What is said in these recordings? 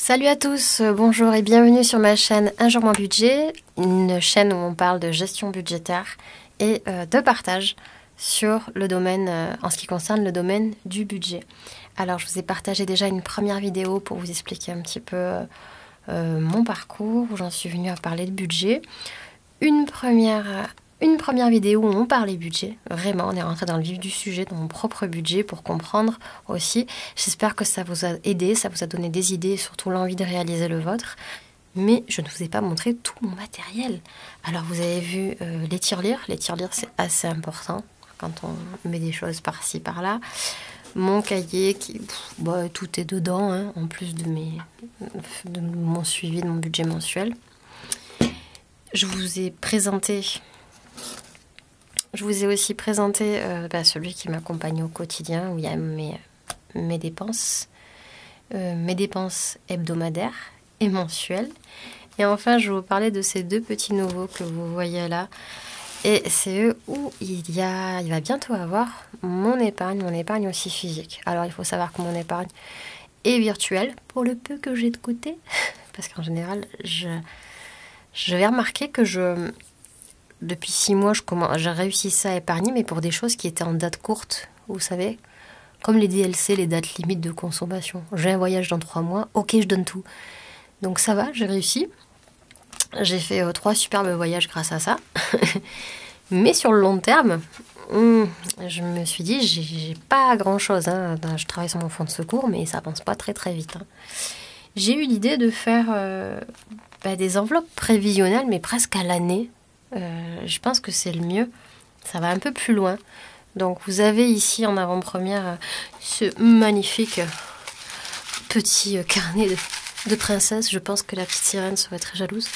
Salut à tous, bonjour et bienvenue sur ma chaîne Un jour moins budget, une chaîne où on parle de gestion budgétaire et de partage sur le domaine, en ce qui concerne le domaine du budget. Alors je vous ai partagé déjà une première vidéo pour vous expliquer un petit peu mon parcours, où j'en suis venue à parler de budget. Une première vidéo où on parlait budget, vraiment, on est rentré dans le vif du sujet, dans mon propre budget pour comprendre aussi. J'espère que ça vous a aidé, ça vous a donné des idées et surtout l'envie de réaliser le vôtre. Mais je ne vous ai pas montré tout mon matériel. Alors vous avez vu les tirelires. Les tirelires, c'est assez important quand on met des choses par-ci, par-là. Mon cahier, tout est dedans, hein, en plus de mon suivi de mon budget mensuel. Je vous ai aussi présenté celui qui m'accompagne au quotidien, où il y a mes dépenses hebdomadaires et mensuelles. Et enfin, je vais vous parler de ces deux petits nouveaux que vous voyez là. Et c'est eux où il va bientôt avoir mon épargne aussi physique. Alors, il faut savoir que mon épargne est virtuelle, pour le peu que j'ai de côté. Parce qu'en général, je vais remarquer que depuis 6 mois, j'ai réussi à épargner, mais pour des choses qui étaient en date courte, vous savez, comme les DLC, les dates limites de consommation. J'ai un voyage dans 3 mois, ok, je donne tout. Donc ça va, j'ai réussi. J'ai fait 3 superbes voyages grâce à ça. Mais sur le long terme, je me suis dit, j'ai pas grand-chose. Hein. Je travaille sur mon fonds de secours, mais ça avance pas très très vite. Hein. J'ai eu l'idée de faire des enveloppes prévisionnelles, mais presque à l'année. Je pense que c'est le mieux. Ça va un peu plus loin. Donc vous avez ici en avant-première ce magnifique petit carnet de princesse. Je pense que la petite sirène serait très jalouse.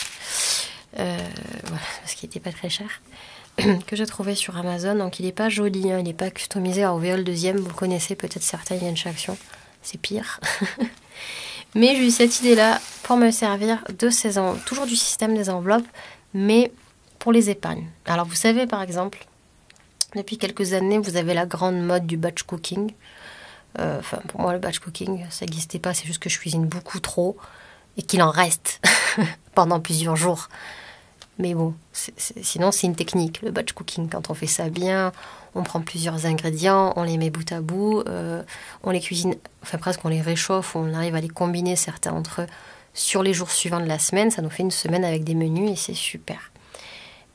Voilà, parce qu'il n'était pas très cher. Que j'ai trouvé sur Amazon. Donc il n'est pas joli, hein, il n'est pas customisé. Alors vous verrez le deuxième, vous le connaissez peut-être certains, il y a une action. C'est pire. Mais j'ai eu cette idée-là pour me servir de toujours du système des enveloppes, mais pour les épargnes. Alors vous savez par exemple, depuis quelques années, vous avez la grande mode du batch cooking. Pour moi, le batch cooking, ça n'existait pas, c'est juste que je cuisine beaucoup trop et qu'il en reste pendant plusieurs jours. Mais bon, sinon c'est une technique, le batch cooking. Quand on fait ça bien, on prend plusieurs ingrédients, on les met bout à bout, on les cuisine, presque on les réchauffe, on arrive à les combiner certains entre eux sur les jours suivants de la semaine. Ça nous fait une semaine avec des menus et c'est super.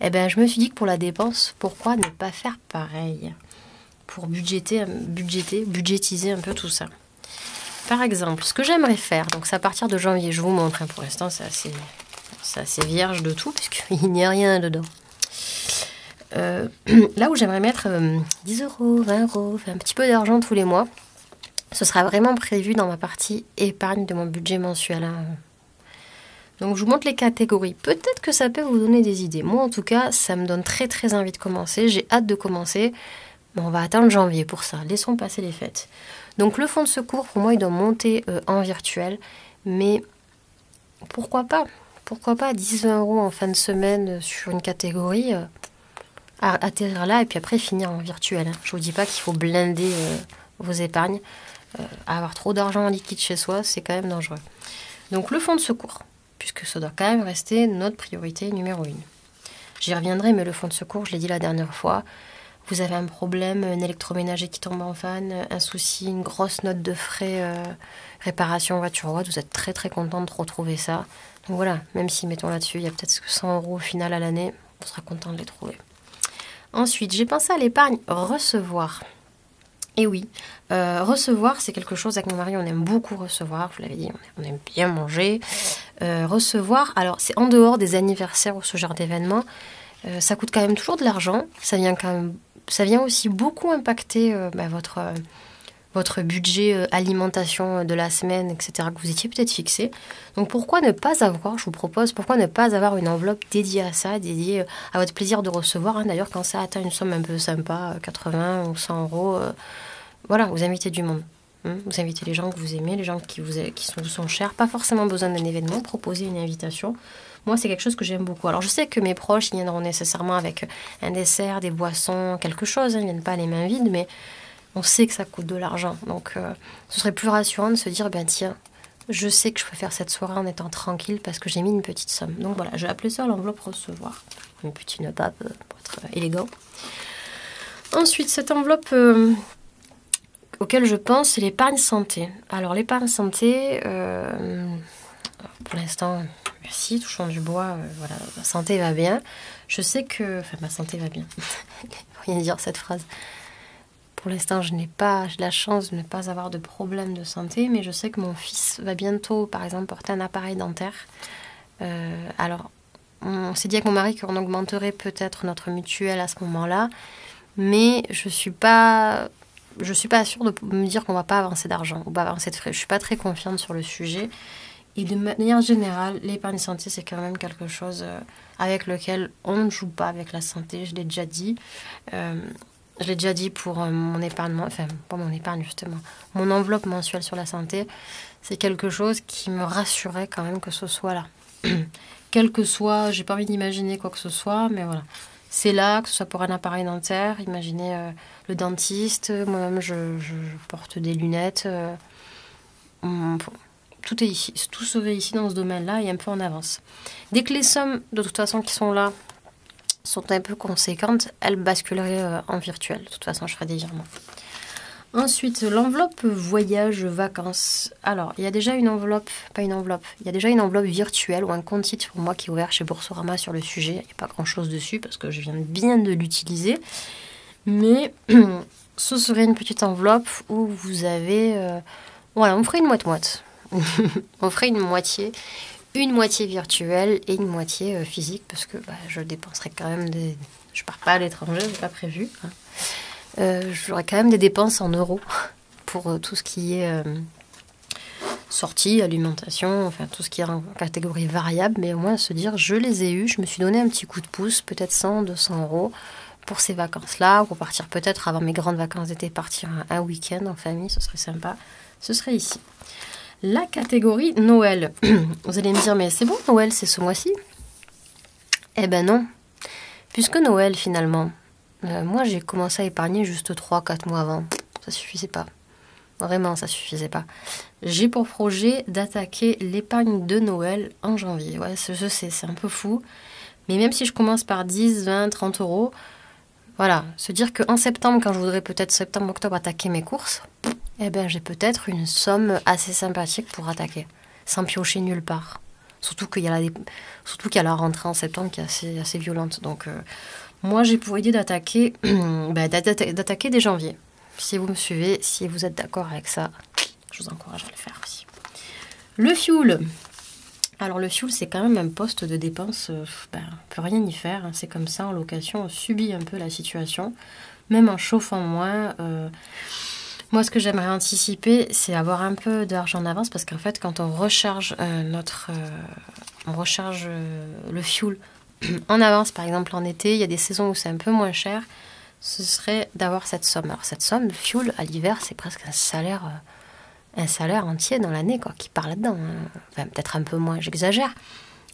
Eh bien, je me suis dit que pour la dépense, pourquoi ne pas faire pareil pour budgétiser un peu tout ça. Par exemple, ce que j'aimerais faire, donc c'est à partir de janvier, je vous montre, hein, pour l'instant c'est assez vierge de tout, puisqu'il n'y a rien dedans. Là où j'aimerais mettre 10 euros, 20 euros, un petit peu d'argent tous les mois, ce sera vraiment prévu dans ma partie épargne de mon budget mensuel. Hein. Donc je vous montre les catégories. Peut-être que ça peut vous donner des idées. Moi en tout cas, ça me donne très très envie de commencer. J'ai hâte de commencer. Mais on va attendre janvier pour ça. Laissons passer les fêtes. Donc le fonds de secours, pour moi, il doit monter en virtuel. Mais pourquoi pas? Pourquoi pas 10-20 euros en fin de semaine sur une catégorie, atterrir là et puis après finir en virtuel. Hein. Je ne vous dis pas qu'il faut blinder vos épargnes. Avoir trop d'argent en liquide chez soi, c'est quand même dangereux. Donc le fonds de secours, puisque ça doit quand même rester notre priorité numéro 1. J'y reviendrai, mais le fonds de secours, je l'ai dit la dernière fois, vous avez un problème, un électroménager qui tombe en panne, un souci, une grosse note de frais, réparation voiture ou autre, vous êtes très très content de retrouver ça. Donc voilà, même si mettons là-dessus, il y a peut-être 100 euros au final à l'année, on sera content de les trouver. Ensuite, j'ai pensé à l'épargne recevoir. Et oui, recevoir, c'est quelque chose avec mon mari, on aime beaucoup recevoir, je vous l'avais dit, on aime bien manger. Recevoir, alors c'est en dehors des anniversaires ou ce genre d'événements, ça coûte quand même toujours de l'argent, ça vient aussi beaucoup impacter votre budget alimentation de la semaine, etc., que vous étiez peut-être fixé. Donc pourquoi ne pas avoir, je vous propose, pourquoi ne pas avoir une enveloppe dédiée à ça, dédiée à votre plaisir de recevoir. Hein. D'ailleurs, quand ça atteint une somme un peu sympa, 80 ou 100 euros, voilà, vous invitez du monde. Vous invitez les gens que vous aimez, les gens qui vous sont chers. Pas forcément besoin d'un événement, proposer une invitation. Moi, c'est quelque chose que j'aime beaucoup. Alors, je sais que mes proches, ils viendront nécessairement avec un dessert, des boissons, quelque chose. Hein, ils ne viennent pas les mains vides, mais on sait que ça coûte de l'argent. Donc, ce serait plus rassurant de se dire, ben tiens, Je sais que je peux faire cette soirée en étant tranquille parce que j'ai mis une petite somme. Donc voilà, j'ai appelé ça l'enveloppe recevoir. Une petite note pour être élégant. Ensuite, cette enveloppe auquel je pense, c'est l'épargne santé. Alors l'épargne santé, pour l'instant, merci, touchons du bois, voilà, ma santé va bien. Je sais que... Enfin, ma santé va bien. Rien dire cette phrase. Pour l'instant, j'ai la chance de ne pas avoir de problème de santé, mais je sais que mon fils va bientôt, par exemple, porter un appareil dentaire. Alors, on s'est dit avec mon mari qu'on augmenterait peut-être notre mutuelle à ce moment-là, mais je suis pas sûre de me dire qu'on va pas avancer d'argent ou pas avancer de frais. Je suis pas très confiante sur le sujet. Et de manière générale, l'épargne santé, c'est quand même quelque chose avec lequel on ne joue pas avec la santé. Je l'ai déjà dit. Je l'ai déjà dit pour mon épargne, enfin pas mon épargne justement, mon enveloppe mensuelle sur la santé, c'est quelque chose qui me rassurait quand même que ce soit là. Quel que soit, j'ai pas envie d'imaginer quoi que ce soit, mais voilà. C'est là, que ce soit pour un appareil dentaire, imaginez le dentiste, moi-même je porte des lunettes, tout est ici, tout serait ici dans ce domaine-là et un peu en avance. Dès que les sommes de toute façon qui sont là sont un peu conséquentes, elles basculeraient en virtuel. De toute façon, je ferai des virements. Ensuite, l'enveloppe voyage vacances. Alors, il y a déjà une enveloppe, il y a déjà une enveloppe virtuelle ou un compte titre pour moi qui est ouvert chez Boursorama sur le sujet. Il n'y a pas grand-chose dessus parce que je viens bien de l'utiliser. Mais ce serait une petite enveloppe où vous avez... voilà, on ferait une moite-moite. On ferait une moitié virtuelle et une moitié physique parce que je dépenserais quand même des... Je pars pas à l'étranger, c'est pas prévu. J'aurais quand même des dépenses en euros pour tout ce qui est sortie, alimentation, enfin tout ce qui est en catégorie variable, mais au moins se dire je les ai eus, je me suis donné un petit coup de pouce, peut-être 100, 200 euros pour ces vacances-là, ou pour partir peut-être avant mes grandes vacances d'été, partir un week-end en famille, ce serait sympa, ce serait ici. La catégorie Noël. Vous allez me dire, mais c'est bon, Noël, c'est ce mois-ci? Eh ben non. Puisque Noël, finalement, moi, j'ai commencé à épargner juste 3-4 mois avant. Ça suffisait pas. Vraiment, ça suffisait pas. J'ai pour projet d'attaquer l'épargne de Noël en janvier. Ouais, je sais, c'est un peu fou. Mais même si je commence par 10, 20, 30 euros, voilà, se dire qu'en septembre, quand je voudrais peut-être septembre-octobre attaquer mes courses, eh ben, j'ai peut-être une somme assez sympathique pour attaquer, sans piocher nulle part. Surtout qu'il y a la rentrée en septembre qui est assez violente. Donc, moi, j'ai pour idée d'attaquer dès janvier. Si vous me suivez, si vous êtes d'accord avec ça, je vous encourage à le faire aussi. Le fioul. Alors, le fioul, c'est quand même un poste de dépense. On peut rien y faire. Hein, c'est comme ça, en location, on subit un peu la situation. Même en chauffant moins... Moi, ce que j'aimerais anticiper, c'est avoir un peu d'argent en avance parce qu'en fait, quand on recharge le fuel en avance, par exemple en été, il y a des saisons où c'est un peu moins cher, ce serait d'avoir cette somme. Alors, cette somme de fuel à l'hiver, c'est presque un salaire entier dans l'année quoi, qui part là-dedans. Hein. Enfin, peut-être un peu moins, j'exagère.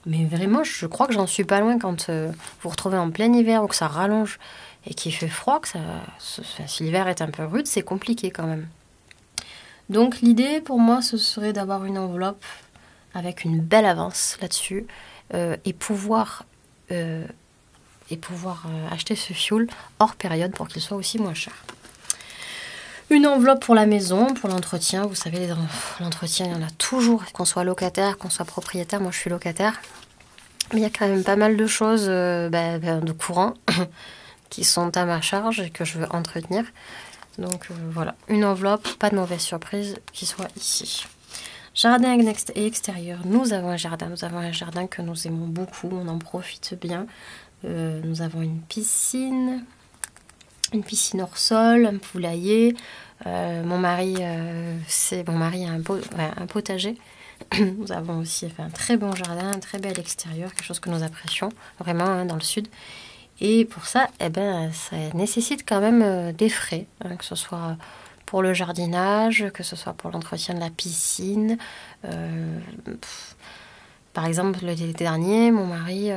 Mais vraiment, je crois que j'en suis pas loin quand vous vous retrouvez en plein hiver ou que ça rallonge et qu'il fait froid, si l'hiver est un peu rude, c'est compliqué quand même. Donc l'idée pour moi, ce serait d'avoir une enveloppe avec une belle avance là-dessus et pouvoir acheter ce fioul hors période pour qu'il soit aussi moins cher. Une enveloppe pour la maison, pour l'entretien. Vous savez, l'entretien, il y en a toujours, qu'on soit locataire, qu'on soit propriétaire. Moi, je suis locataire. Mais il y a quand même pas mal de choses de courant qui sont à ma charge et que je veux entretenir. Donc voilà, une enveloppe, pas de mauvaise surprise, qui soit ici. Jardin et extérieur, nous avons un jardin que nous aimons beaucoup, on en profite bien. Nous avons une piscine hors sol, un poulailler. Mon mari a un potager. Nous avons aussi un très bon jardin, un très bel extérieur, quelque chose que nous apprécions vraiment dans le sud. Et pour ça, ça nécessite quand même des frais, que ce soit pour le jardinage, que ce soit pour l'entretien de la piscine. Par exemple, l'été dernier, mon mari,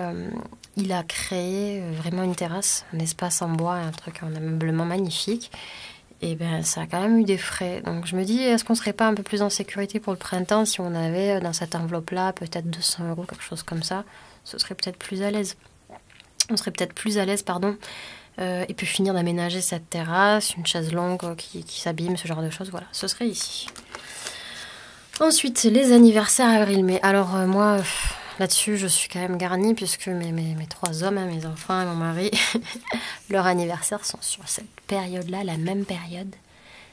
il a créé vraiment une terrasse, un espace en bois, un truc en ameublement magnifique. Et ben ça a quand même eu des frais. Donc je me dis, est-ce qu'on serait pas un peu plus en sécurité pour le printemps si on avait dans cette enveloppe-là peut-être 200 €, quelque chose comme ça. Ce serait peut-être plus à l'aise. On serait peut-être plus à l'aise, pardon. Et puis finir d'aménager cette terrasse, une chaise longue qui s'abîme, ce genre de choses. Voilà, ce serait ici. Ensuite, les anniversaires avril-mai. Alors moi, là-dessus, je suis quand même garnie puisque mes 3 hommes, mes enfants et mon mari, leurs anniversaires sont sur cette période-là, la même période.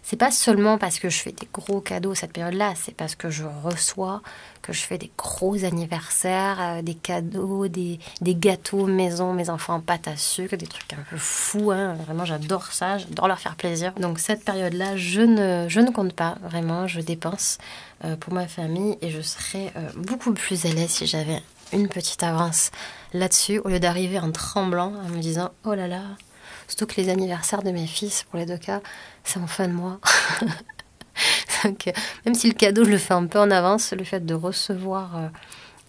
C'est pas seulement parce que je fais des gros cadeaux cette période-là, c'est parce que je reçois, que je fais des gros anniversaires, des cadeaux, des gâteaux maison, mes enfants en pâte à sucre, des trucs un peu fous, hein. Vraiment j'adore ça, j'adore leur faire plaisir. Donc cette période-là, je ne compte pas, vraiment, je dépense pour ma famille et je serais beaucoup plus à l'aise si j'avais une petite avance là-dessus, au lieu d'arriver en tremblant, en me disant « Oh là là !» Surtout que les anniversaires de mes fils, pour les 2 cas, c'est en fin de mois. Donc, même si le cadeau, je le fais un peu en avance, le fait de recevoir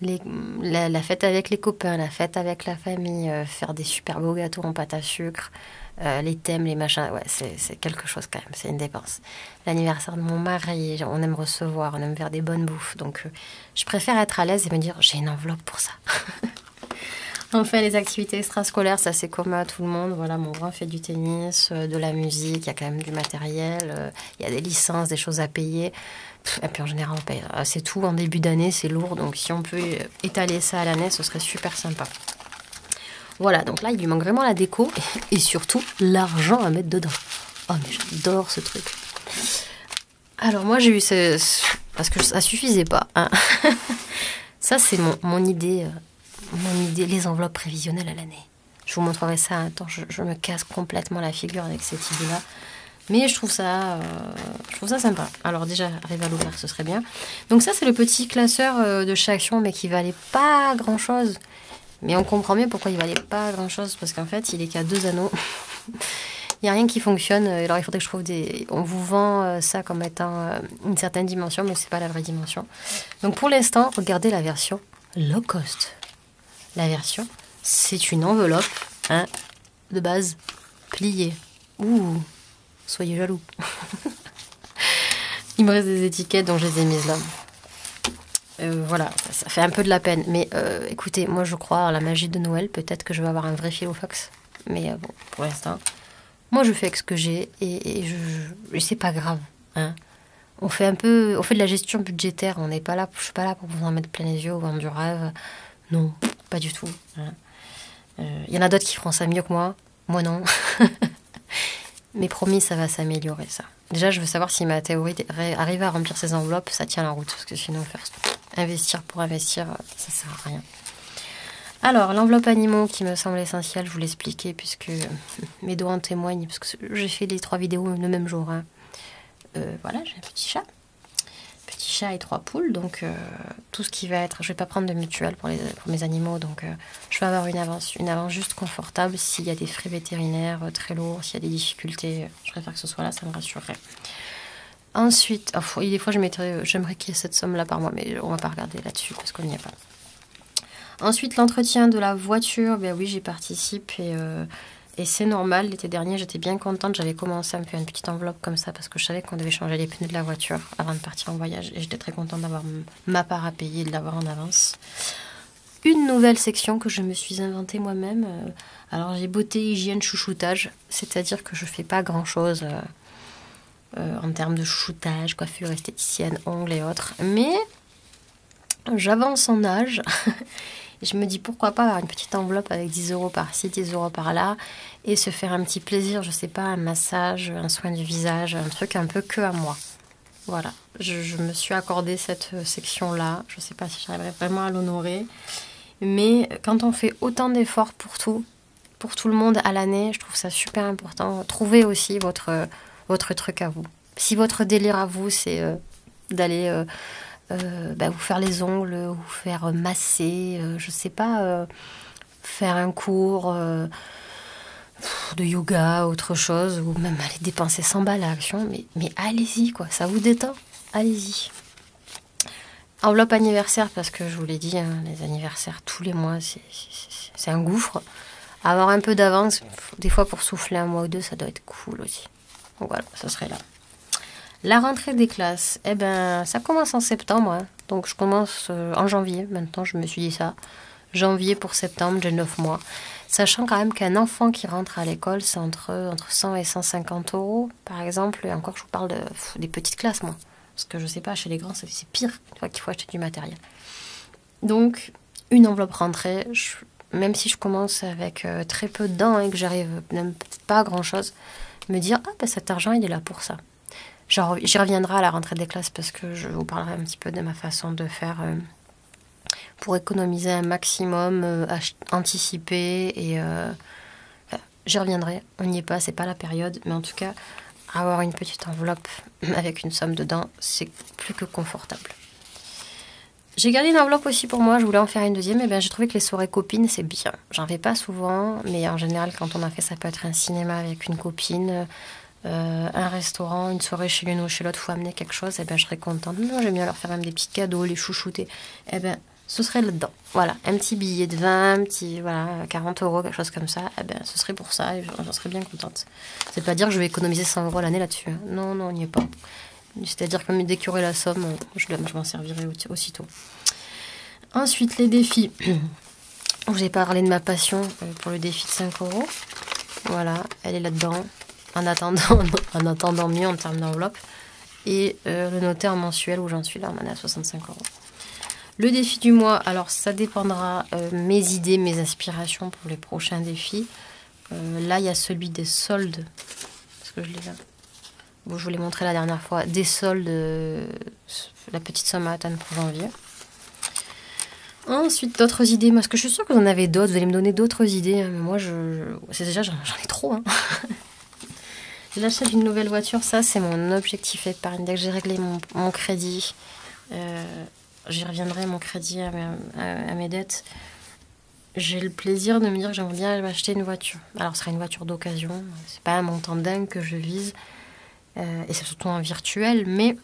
la fête avec les copains, la fête avec la famille, faire des super beaux gâteaux en pâte à sucre, les thèmes, les machins, ouais, c'est quelque chose quand même, c'est une dépense. L'anniversaire de mon mari, on aime recevoir, on aime faire des bonnes bouffes. Donc, je préfère être à l'aise et me dire, j'ai une enveloppe pour ça. Enfin, les activités extrascolaires, ça c'est commun à tout le monde. Voilà, mon grand fait du tennis, de la musique, il y a quand même du matériel, il y a des licences, des choses à payer. Et puis en général, on paye. C'est tout en début d'année, c'est lourd. Donc si on peut étaler ça à l'année, ce serait super sympa. Voilà, donc là, il lui manque vraiment la déco et surtout l'argent à mettre dedans. Oh, mais j'adore ce truc. Alors moi, j'ai eu parce que ça suffisait pas. Hein. Ça, c'est mon idée. Mon idée, les enveloppes prévisionnelles à l'année. Je vous montrerai ça un temps, je me casse complètement la figure avec cette idée-là. Mais je trouve ça sympa. Alors déjà, arriver à l'ouvrir, ce serait bien. Donc ça, c'est le petit classeur de chez Action, mais qui valait pas grand-chose. Mais on comprend mieux pourquoi il valait pas grand-chose, parce qu'en fait, il est qu'à 2 anneaux. Il n'y a rien qui fonctionne. Alors il faudrait que je trouve On vous vend ça comme étant une certaine dimension, mais c'est pas la vraie dimension. Donc pour l'instant, regardez la version low cost. La version, c'est une enveloppe, hein, de base, pliée. Ouh, soyez jaloux. Il me reste des étiquettes, donc je les ai mises là. Voilà, ça fait un peu de la peine. Mais écoutez, moi je crois à la magie de Noël. Peut-être que je vais avoir un vrai Filofax. Mais bon, pour l'instant, moi je fais avec ce que j'ai et c'est pas grave. Hein. On fait de la gestion budgétaire. Je suis pas là pour vous en mettre plein les yeux ou vendre du rêve. Non, pas du tout. Il y en a d'autres qui feront ça mieux que moi. Moi, non. Mais promis, ça va s'améliorer, ça. Déjà, je veux savoir si ma théorie arrive à remplir ces enveloppes, ça tient la route. Parce que sinon, investir pour investir, ça sert à rien. Alors, l'enveloppe animaux qui me semble essentielle, je vous l'expliquais, puisque mes doigts en témoignent, parce que j'ai fait les 3 vidéos le même jour. Hein. Voilà, j'ai un petit chat. Petit chat et 3 poules, donc tout ce qui va être... Je vais pas prendre de mutuelle pour mes animaux, donc je vais avoir une avance juste confortable. S'il y a des frais vétérinaires très lourds, s'il y a des difficultés, je préfère que ce soit là, ça me rassurerait. Ensuite, des fois j'aimerais qu'il y ait cette somme-là par mois, mais on va pas regarder là-dessus parce qu'on n'y est pas. Ensuite, l'entretien de la voiture, ben oui, j'y participe et c'est normal. L'été dernier, j'étais bien contente. J'avais commencé à me faire une petite enveloppe comme ça parce que je savais qu'on devait changer les pneus de la voiture avant de partir en voyage. Et j'étais très contente d'avoir ma part à payer et de l'avoir en avance. Une nouvelle section que je me suis inventée moi-même. Alors, j'ai beauté, hygiène, chouchoutage. C'est-à-dire que je fais pas grand-chose en termes de chouchoutage, coiffure, esthéticienne, ongles et autres. Mais j'avance en âge. Je me dis pourquoi pas avoir une petite enveloppe avec 10 € par-ci, 10 € par-là et se faire un petit plaisir, je sais pas, un massage, un soin du visage, un truc un peu que à moi. Voilà, je me suis accordé cette section-là. Je sais pas si j'arriverai vraiment à l'honorer. Mais quand on fait autant d'efforts pour tout le monde à l'année, je trouve ça super important. Trouvez aussi votre truc à vous. Si votre délire à vous, c'est d'aller... vous faire les ongles, vous faire masser, je sais pas, faire un cours de yoga, autre chose, ou même aller dépenser 100 balles à Action, mais allez-y, quoi, ça vous détend, allez-y. Enveloppe anniversaire, parce que je vous l'ai dit, hein, les anniversaires tous les mois, c'est un gouffre. Avoir un peu d'avance, des fois pour souffler un mois ou deux, ça doit être cool aussi. Donc voilà, ça serait là. La rentrée des classes, eh ben, ça commence en septembre. Hein. Donc je commence en janvier. Maintenant, je me suis dit ça. Janvier pour septembre, j'ai 9 mois. Sachant quand même qu'un enfant qui rentre à l'école, c'est entre 100 et 150 euros, par exemple. Et encore, je vous parle des petites classes, moi. Parce que je sais pas, chez les grands, c'est pire une fois qu'il faut acheter du matériel. Donc, une enveloppe rentrée, même si je commence avec très peu dedans et que j'arrive même peut-être pas à grand-chose, me dire, ah ben cet argent, il est là pour ça. J'y reviendrai à la rentrée des classes parce que je vous parlerai un petit peu de ma façon de faire pour économiser un maximum, anticiper et j'y reviendrai. On n'y est pas, c'est pas la période, mais en tout cas, avoir une petite enveloppe avec une somme dedans, c'est plus que confortable. J'ai gardé une enveloppe aussi pour moi, je voulais en faire une deuxième, et bien j'ai trouvé que les soirées copines, c'est bien. J'en fais pas souvent, mais en général, quand on en fait, ça peut être un cinéma avec une copine, un restaurant, une soirée chez l'une ou chez l'autre, faut amener quelque chose, et bien je serais contente. Non, j'aime bien leur faire même des petits cadeaux, les chouchouter. Et bien, ce serait là-dedans. Voilà, un petit billet de 20, un petit, voilà, 40 euros, quelque chose comme ça, et bien ce serait pour ça, et j'en serais bien contente. C'est pas dire que je vais économiser 100 euros l'année là-dessus. Hein. Non, on n'y est pas. C'est-à-dire que dès qu'il y aurait la somme, je m'en servirai aussitôt. Ensuite, les défis. J'ai parlé de ma passion pour le défi de 5 euros. Voilà, elle est là-dedans. En attendant mieux en termes d'enveloppe. Et le notaire mensuel où j'en suis là, on en est à 65 euros. Le défi du mois, alors ça dépendra mes idées, mes aspirations pour les prochains défis. Là, il y a celui des soldes. Est-ce que je l'ai là? Bon, je vous l'ai montré la dernière fois. Des soldes, la petite somme à atteindre pour janvier. Ensuite, d'autres idées. Parce que je suis sûre que vous en avez d'autres. Vous allez me donner d'autres idées. Hein, mais moi, c'est déjà, j'en ai trop. Hein. L'achat d'une nouvelle voiture, ça, c'est mon objectif épargne. Dès que j'ai réglé mon crédit, j'y reviendrai, mon crédit à mes dettes. J'ai le plaisir de me dire que j'aimerais bien acheter une voiture. Alors, ce sera une voiture d'occasion. C'est pas un montant dingue que je vise. Et c'est surtout en virtuel, mais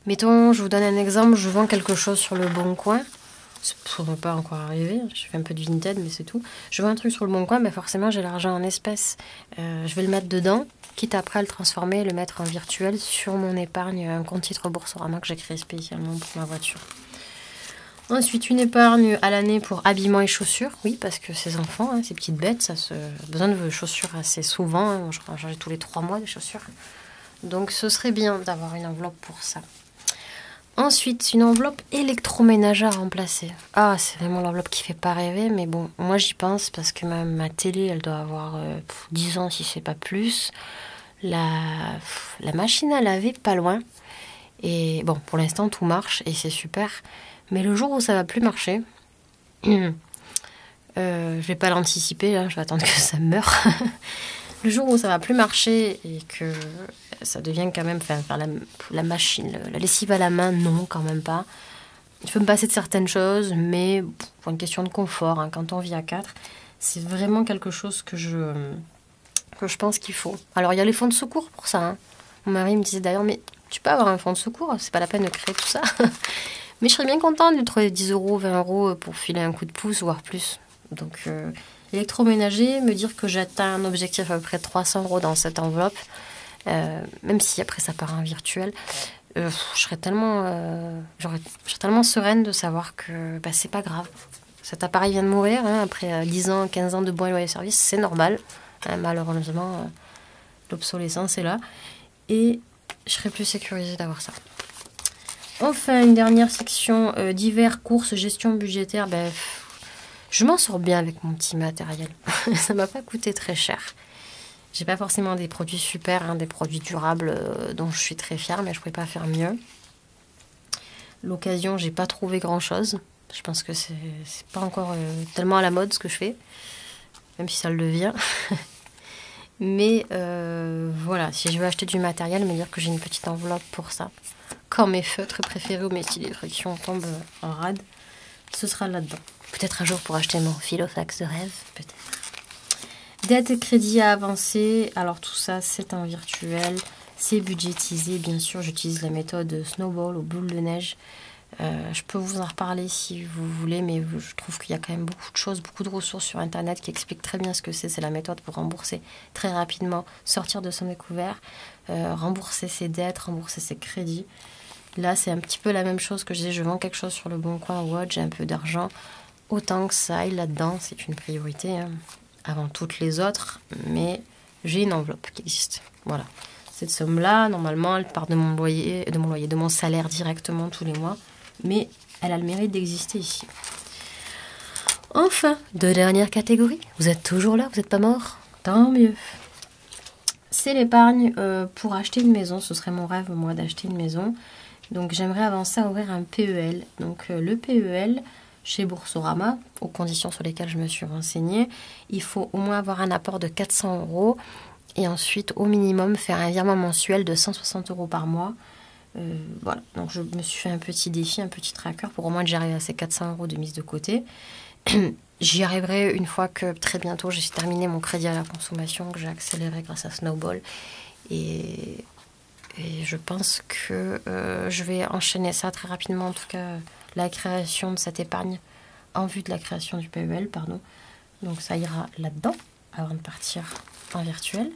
mettons, je vous donne un exemple, je vends quelque chose sur le Bon Coin, ça ne pourrait pas encore arriver, je fais un peu de Vinted, mais c'est tout. Je vends un truc sur le Bon Coin, ben forcément j'ai l'argent en espèces, je vais le mettre dedans, quitte après à le transformer et le mettre en virtuel sur mon épargne, un compte titre Boursorama que j'ai créé spécialement pour ma voiture. Ensuite, une épargne à l'année pour habillement et chaussures. Oui, parce que ces enfants, hein, ces petites bêtes, besoin de chaussures assez souvent. Hein. Je crois changer tous les 3 mois des chaussures. Donc, ce serait bien d'avoir une enveloppe pour ça. Ensuite, une enveloppe électroménager à remplacer. Ah, c'est vraiment l'enveloppe qui fait pas rêver. Mais bon, moi, j'y pense parce que ma télé, elle doit avoir 10 ans, si c'est pas plus. La machine à laver, pas loin. Et bon, pour l'instant, tout marche et c'est super. Mais le jour où ça va plus marcher, je vais pas l'anticiper, hein, je vais attendre que ça meure. Le jour où ça va plus marcher et que ça devient quand même faire la machine, la lessive à la main, non, quand même pas. Je peux me passer de certaines choses, mais pour une question de confort, hein, quand on vit à 4, c'est vraiment quelque chose que je pense qu'il faut. Alors il y a les fonds de secours pour ça. Hein. Mon mari me disait d'ailleurs, mais tu peux avoir un fonds de secours, c'est pas la peine de créer tout ça. Mais je serais bien contente de trouver 10 euros, 20 euros pour filer un coup de pouce, voire plus. Donc, électroménager, me dire que j'atteins un objectif à peu près de 300 euros dans cette enveloppe, même si après ça part en virtuel, je serais tellement sereine de savoir que c'est pas grave. Cet appareil vient de mourir, hein, après 10 ans, 15 ans de bons et loyaux services, c'est normal. Hein, malheureusement, l'obsolescence est là. Et je serais plus sécurisée d'avoir ça. Enfin, une dernière section, divers, courses, gestion budgétaire. Je m'en sors bien avec mon petit matériel. Ça m'a pas coûté très cher. J'ai pas forcément des produits super, hein, des produits durables dont je suis très fière, mais je pouvais pas faire mieux. L'occasion, j'ai pas trouvé grand-chose. Je pense que c'est pas encore tellement à la mode ce que je fais, même si ça le devient. Mais voilà, si je veux acheter du matériel, me dire que j'ai une petite enveloppe pour ça. Quand mes feutres préférés ou mes styles de friction tombent en rade, ce sera là-dedans. Peut-être un jour pour acheter mon Filofax de rêve, peut-être. Dette et crédit à avancer. Alors tout ça, c'est en virtuel. C'est budgétisé, bien sûr. J'utilise la méthode Snowball ou boule de neige. Je peux vous en reparler si vous voulez, mais je trouve qu'il y a quand même beaucoup de choses, beaucoup de ressources sur Internet qui expliquent très bien ce que c'est. C'est la méthode pour rembourser très rapidement, sortir de son découvert, rembourser ses dettes, rembourser ses crédits. Là, c'est un petit peu la même chose que je disais, je vends quelque chose sur le Bon Coin ou autre, j'ai un peu d'argent. Autant que ça aille là-dedans, c'est une priorité avant toutes les autres, mais j'ai une enveloppe qui existe. Voilà. Cette somme-là, normalement, elle part de mon salaire directement tous les mois. Mais elle a le mérite d'exister ici. Enfin, deux dernières catégories. Vous êtes toujours là, vous n'êtes pas mort? Tant mieux. C'est l'épargne pour acheter une maison. Ce serait mon rêve, moi, d'acheter une maison. Donc, j'aimerais avancer à ouvrir un PEL. Donc, le PEL, chez Boursorama, aux conditions sur lesquelles je me suis renseignée, il faut au moins avoir un apport de 400 € et ensuite, au minimum, faire un virement mensuel de 160 € par mois. Voilà, donc je me suis fait un petit défi, un petit tracker pour au moins que j'arrive à ces 400 € de mise de côté. J'y arriverai une fois que très bientôt j'ai terminé mon crédit à la consommation, que j'ai accéléré grâce à Snowball. Et je pense que je vais enchaîner ça très rapidement, en tout cas la création de cette épargne en vue de la création du PEL, pardon. Donc ça ira là-dedans avant de partir en virtuel.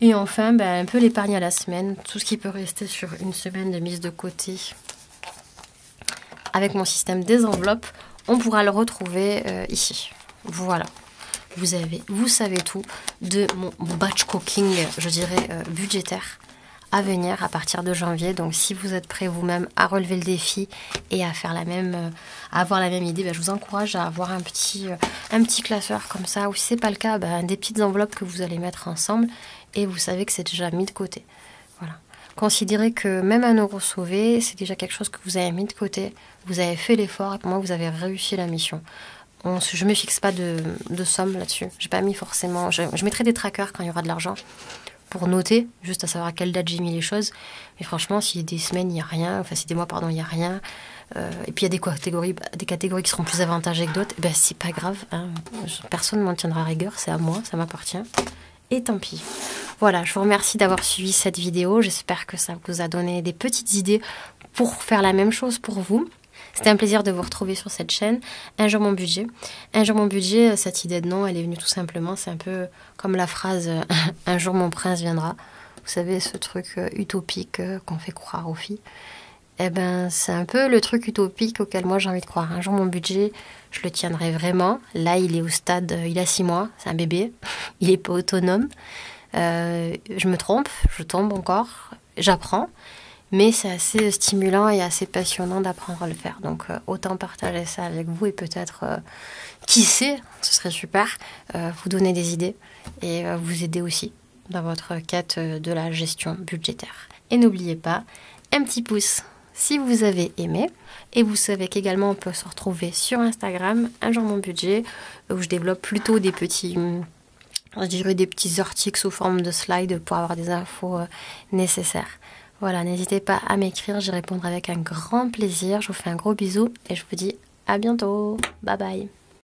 Et enfin, un peu l'épargne à la semaine, tout ce qui peut rester sur une semaine de mise de côté. Avec mon système des enveloppes, on pourra le retrouver ici. Voilà, vous savez tout de mon batch cooking, je dirais, budgétaire à venir à partir de janvier. Donc si vous êtes prêts vous-même à relever le défi et à faire à avoir la même idée, je vous encourage à avoir un petit classeur comme ça, ou si c'est pas le cas, des petites enveloppes que vous allez mettre ensemble et vous savez que c'est déjà mis de côté. Voilà. Considérez que même 1 € sauvé, c'est déjà quelque chose que vous avez mis de côté, vous avez fait l'effort et pour moi vous avez réussi la mission. Je me fixe pas de somme là-dessus. J'ai pas mis forcément. Je mettrai des trackers quand il y aura de l'argent pour noter, juste à savoir à quelle date j'ai mis les choses. Mais franchement, s'il y a des semaines, il n'y a rien, enfin si des mois, pardon, il n'y a rien, et puis il y a des catégories qui seront plus avantagées que d'autres, c'est pas grave, personne ne m'en tiendra rigueur, c'est à moi, ça m'appartient, et tant pis. Voilà, je vous remercie d'avoir suivi cette vidéo, j'espère que ça vous a donné des petites idées pour faire la même chose pour vous. C'était un plaisir de vous retrouver sur cette chaîne. Un jour mon budget. Un jour mon budget, cette idée de nom, elle est venue tout simplement. C'est un peu comme la phrase « Un jour mon prince viendra ». Vous savez, ce truc utopique qu'on fait croire aux filles. C'est un peu le truc utopique auquel moi j'ai envie de croire. Un jour mon budget, je le tiendrai vraiment. Là, il est au stade, il a 6 mois, c'est un bébé. Il n'est pas autonome. Je me trompe, je tombe encore, j'apprends. Mais c'est assez stimulant et assez passionnant d'apprendre à le faire. Donc autant partager ça avec vous et peut-être, qui sait, ce serait super, vous donner des idées et vous aider aussi dans votre quête de la gestion budgétaire. Et n'oubliez pas, un petit pouce si vous avez aimé. Et vous savez qu'également on peut se retrouver sur Instagram, Un jour mon budget, où je développe plutôt des petits articles sous forme de slides pour avoir des infos nécessaires. Voilà, n'hésitez pas à m'écrire, j'y répondrai avec un grand plaisir. Je vous fais un gros bisou et je vous dis à bientôt. Bye bye.